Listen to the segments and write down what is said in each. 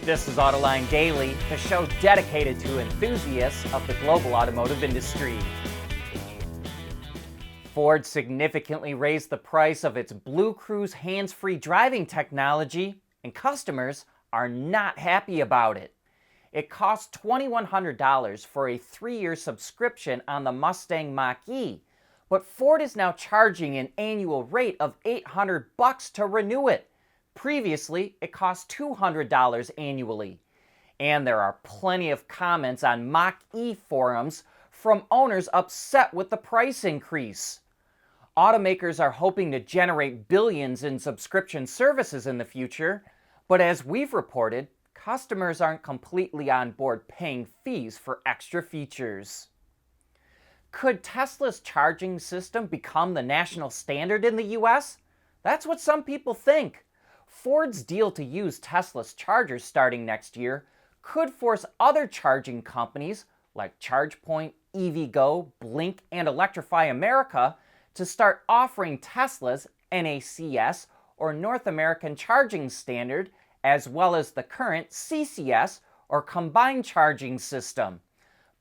This is Autoline Daily, the show dedicated to enthusiasts of the global automotive industry. Ford significantly raised the price of its BlueCruise hands-free driving technology, and customers are not happy about it. It costs $2,100 for a 3-year subscription on the Mustang Mach-E, but Ford is now charging an annual rate of $800 to renew it. Previously, it cost $200 annually. And there are plenty of comments on Mach-E forums from owners upset with the price increase. Automakers are hoping to generate billions in subscription services in the future, but as we've reported, customers aren't completely on board paying fees for extra features. Could Tesla's charging system become the national standard in the US? That's what some people think. Ford's deal to use Tesla's chargers starting next year could force other charging companies like ChargePoint, EVgo, Blink, and Electrify America to start offering Tesla's NACS or North American Charging Standard, as well as the current CCS or Combined Charging System.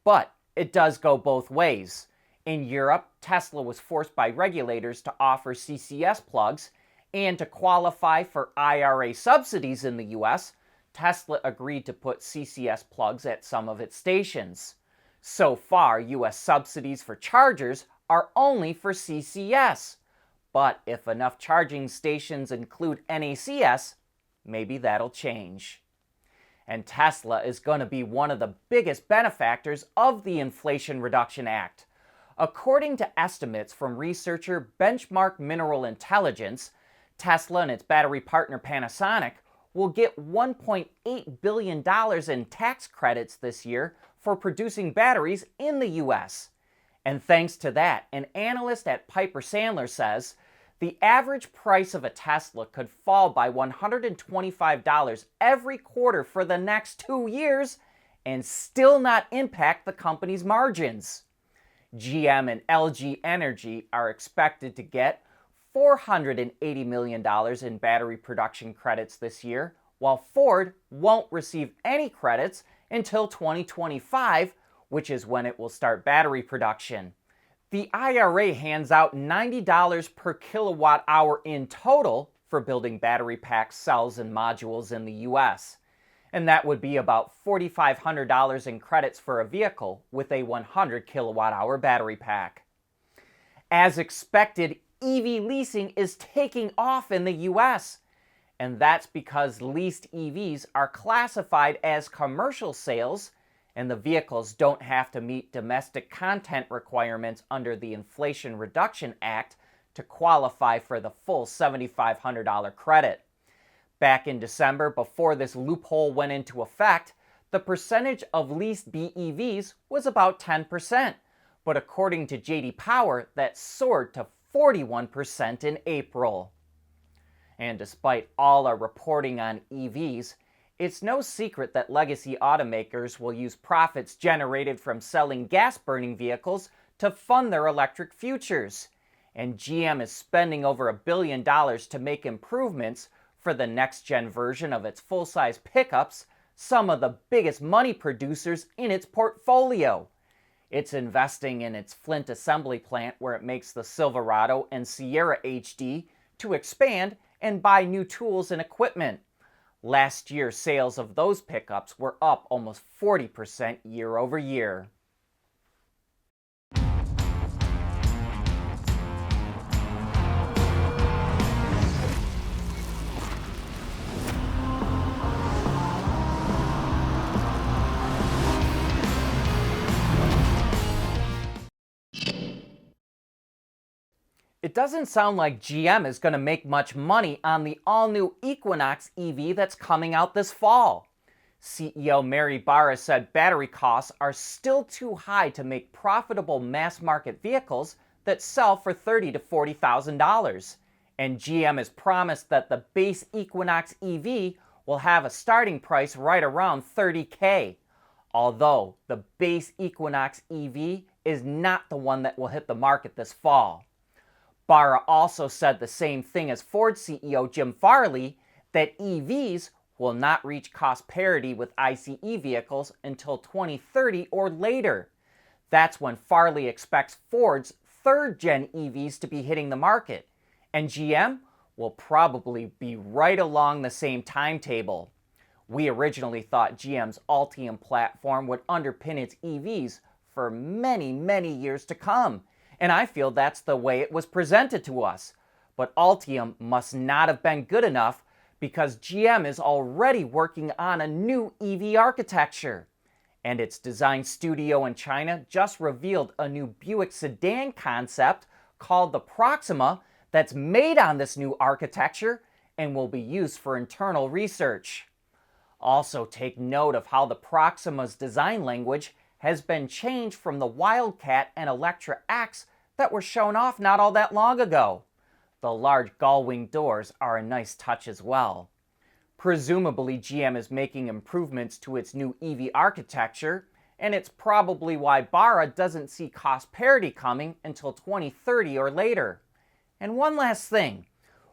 But it does go both ways. In Europe, Tesla was forced by regulators to offer CCS plugs, and to qualify for IRA subsidies in the US, Tesla agreed to put CCS plugs at some of its stations. So far, US subsidies for chargers are only for CCS. But if enough charging stations include NACS, maybe that'll change. And Tesla is going to be one of the biggest benefactors of the Inflation Reduction Act. According to estimates from researcher Benchmark Mineral Intelligence, Tesla and its battery partner Panasonic will get $1.8 billion in tax credits this year for producing batteries in the US. And thanks to that, an analyst at Piper Sandler says the average price of a Tesla could fall by $125 every quarter for the next 2 years and still not impact the company's margins. GM and LG Energy are expected to get $480 million in battery production credits this year, while Ford won't receive any credits until 2025, which is when it will start battery production. The IRA hands out $90 per kilowatt hour in total for building battery pack cells and modules in the US. And that would be about $4,500 in credits for a vehicle with a 100 kilowatt hour battery pack. As expected, EV leasing is taking off in the US, and that's because leased EVs are classified as commercial sales, and the vehicles don't have to meet domestic content requirements under the Inflation Reduction Act to qualify for the full $7,500 credit. Back in December, before this loophole went into effect, the percentage of leased BEVs was about 10%, but according to J.D. Power, that soared to 41% in April. And despite all our reporting on EVs, it's no secret that legacy automakers will use profits generated from selling gas-burning vehicles to fund their electric futures. And GM is spending over $1 billion to make improvements for the next-gen version of its full-size pickups, some of the biggest money producers in its portfolio. It's investing in its Flint assembly plant where it makes the Silverado and Sierra HD to expand and buy new tools and equipment. Last year, sales of those pickups were up almost 40% year over year. It doesn't sound like GM is going to make much money on the all-new Equinox EV that's coming out this fall. CEO Mary Barra said battery costs are still too high to make profitable mass-market vehicles that sell for $30,000 to $40,000. And GM has promised that the base Equinox EV will have a starting price right around $30,000. Although the base Equinox EV is not the one that will hit the market this fall. Barra also said the same thing as Ford CEO Jim Farley, that EVs will not reach cost parity with ICE vehicles until 2030 or later. That's when Farley expects Ford's third-gen EVs to be hitting the market, and GM will probably be right along the same timetable. We originally thought GM's Ultium platform would underpin its EVs for many, many years to come, and I feel that's the way it was presented to us. But Ultium must not have been good enough because GM is already working on a new EV architecture. And its design studio in China just revealed a new Buick sedan concept called the Proxima that's made on this new architecture and will be used for internal research. Also take note of how the Proxima's design language has been changed from the Wildcat and Electra X that were shown off not all that long ago. The large gull-wing doors are a nice touch as well. Presumably GM is making improvements to its new EV architecture, and it's probably why Barra doesn't see cost parity coming until 2030 or later. And one last thing,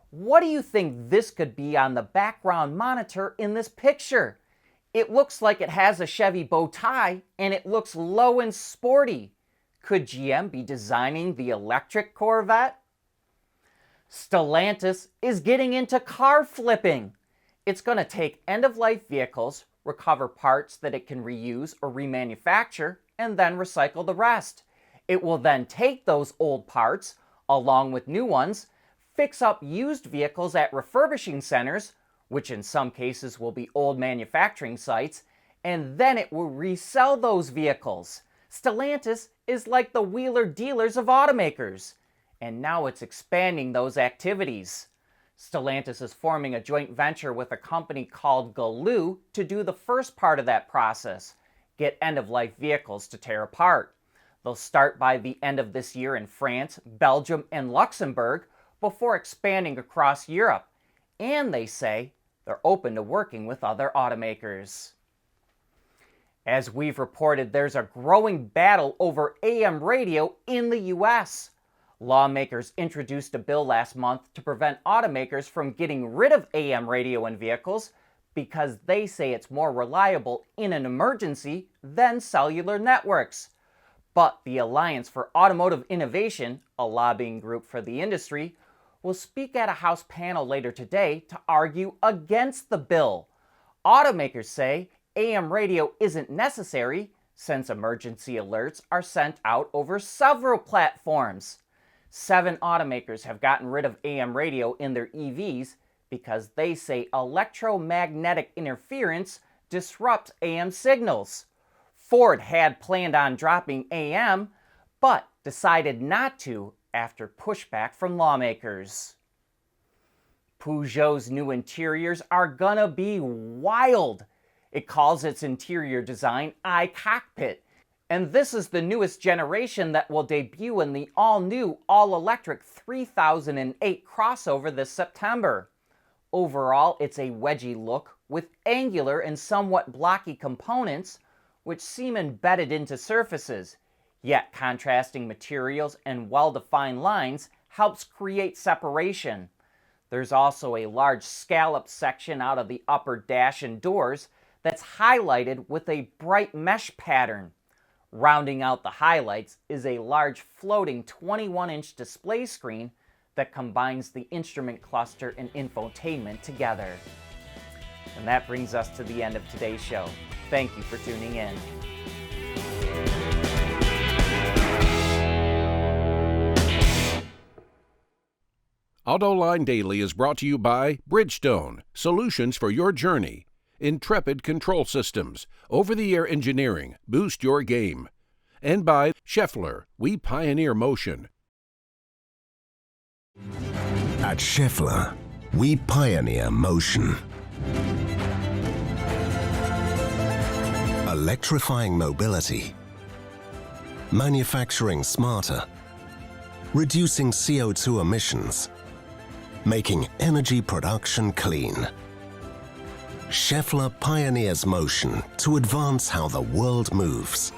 what do you think this could be on the background monitor in this picture? It looks like it has a Chevy bow tie, and it looks low and sporty. Could GM be designing the electric Corvette? Stellantis is getting into car flipping. It's going to take end-of-life vehicles, recover parts that it can reuse or remanufacture, and then recycle the rest. It will then take those old parts, along with new ones, fix up used vehicles at refurbishing centers, which in some cases will be old manufacturing sites, and then it will resell those vehicles. Stellantis is like the wheeler dealers of automakers, and now it's expanding those activities. Stellantis is forming a joint venture with a company called Galoo to do the first part of that process, get end-of-life vehicles to tear apart. They'll start by the end of this year in France, Belgium, and Luxembourg before expanding across Europe. And they say they're open to working with other automakers. As we've reported, there's a growing battle over AM radio in the US. Lawmakers introduced a bill last month to prevent automakers from getting rid of AM radio in vehicles because they say it's more reliable in an emergency than cellular networks. But the Alliance for Automotive Innovation, a lobbying group for the industry, will speak at a House panel later today to argue against the bill. Automakers say AM radio isn't necessary since emergency alerts are sent out over several platforms. 7 automakers have gotten rid of AM radio in their EVs because they say electromagnetic interference disrupts AM signals. Ford had planned on dropping AM, but decided not to after pushback from lawmakers. Peugeot's new interiors are gonna be wild. It calls its interior design iCockpit. And this is the newest generation that will debut in the all-new, all-electric 3008 crossover this September. Overall, it's a wedgy look with angular and somewhat blocky components, which seem embedded into surfaces. Yet contrasting materials and well-defined lines helps create separation. There's also a large scallop section out of the upper dash and doors that's highlighted with a bright mesh pattern. Rounding out the highlights is a large floating 21-inch display screen that combines the instrument cluster and infotainment together. And that brings us to the end of today's show. Thank you for tuning in. Autoline Daily is brought to you by Bridgestone, solutions for your journey. Intrepid Control Systems, over-the-air engineering, boost your game. And by Schaeffler, we pioneer motion. At Schaeffler, we pioneer motion. Electrifying mobility, manufacturing smarter, reducing CO2 emissions, making energy production clean. Schaeffler pioneers motion to advance how the world moves.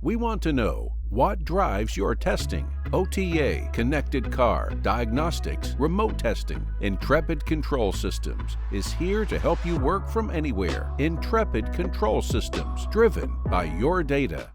We want to know what drives your testing. OTA, connected car, diagnostics, remote testing. Intrepid Control Systems is here to help you work from anywhere. Intrepid Control Systems, driven by your data.